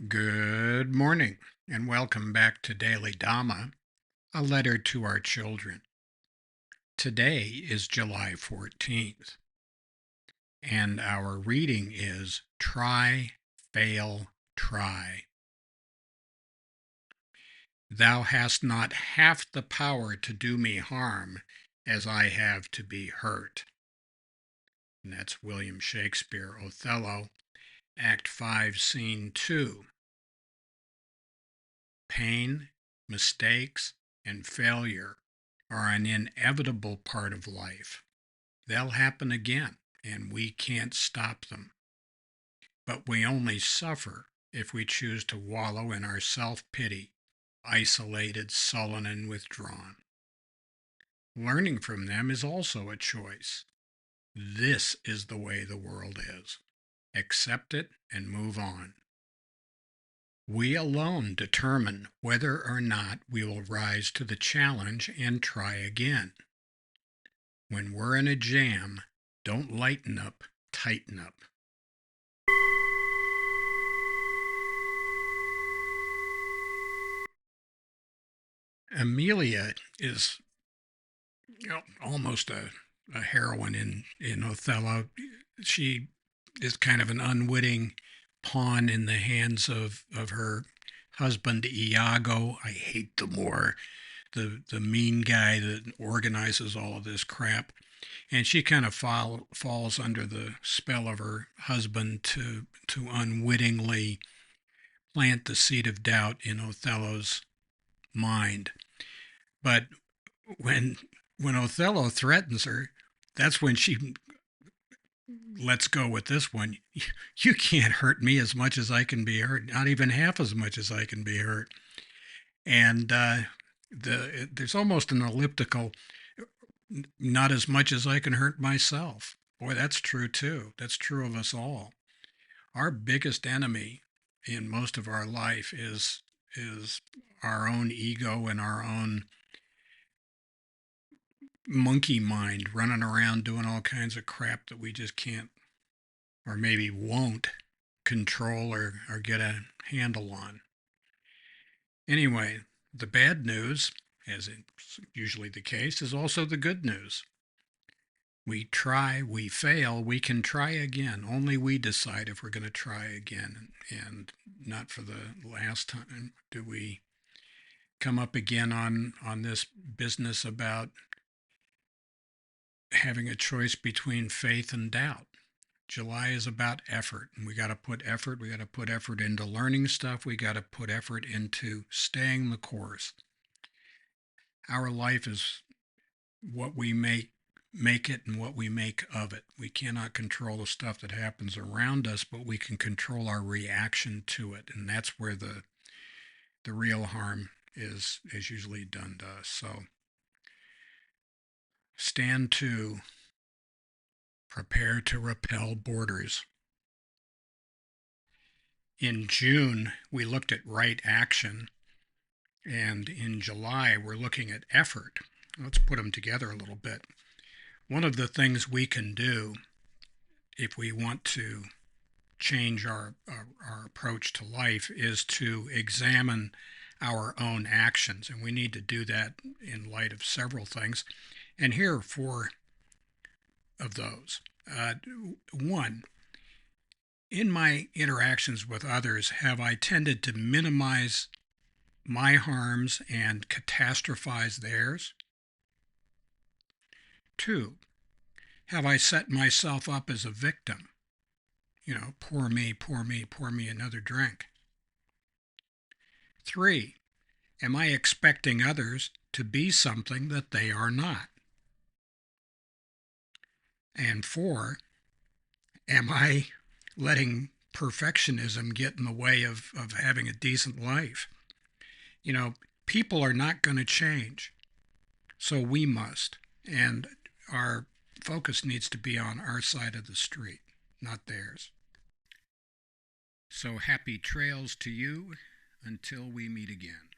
Good morning, and welcome back to Daily Dhamma, a letter to our children. Today is July 14th, and our reading is Try, Fail, Try. Thou hast not half the power to do me harm as I have to be hurt. And that's William Shakespeare, Othello, Act 5, Scene 2. Pain, mistakes, and failure are an inevitable part of life. They'll happen again, and we can't stop them. But we only suffer if we choose to wallow in our self-pity, isolated, sullen, and withdrawn. Learning from them is also a choice. This is the way the world is. Accept it and move on. We alone determine whether or not we will rise to the challenge and try again. When we're in a jam, don't lighten up, tighten up. Amelia is almost a heroine in Othello. She is kind of an unwitting pawn in the hands of her husband Iago. I hate the mean guy that organizes all of this crap. And she kind of falls under the spell of her husband to unwittingly plant the seed of doubt in Othello's mind. But when Othello threatens her, that's when she lets go with this one. You can't hurt me as much as I can be hurt, not even half as much as I can be hurt. And there's almost an elliptical, not as much as I can hurt myself. Boy, that's true too. That's true of us all. Our biggest enemy in most of our life is our own ego and our own monkey mind running around doing all kinds of crap that we just can't, or maybe won't, control or get a handle on. Anyway, the bad news, as is usually the case, is also the good news. We try, we fail, we can try again. Only we decide if we're going to try again. And not for the last time do we come up again on this business about having a choice between faith and doubt. July is about effort, and we got to put effort. We got to put effort into learning stuff. We got to put effort into staying the course. Our life is what we make it and what we make of it. We cannot control the stuff that happens around us, but we can control our reaction to it, and that's where the real harm is usually done to us. So stand to, prepare to repel borders. In June, we looked at right action, and in July, we're looking at effort. Let's put them together a little bit. One of the things we can do if we want to change our approach to life is to examine our own actions, and we need to do that in light of several things. And here are four of those. One, in my interactions with others, have I tended to minimize my harms and catastrophize theirs? Two, have I set myself up as a victim? Poor me, poor me, pour me another drink. Three, am I expecting others to be something that they are not? And four, am I letting perfectionism get in the way of having a decent life? People are not going to change, so we must. And our focus needs to be on our side of the street, not theirs. So happy trails to you until we meet again.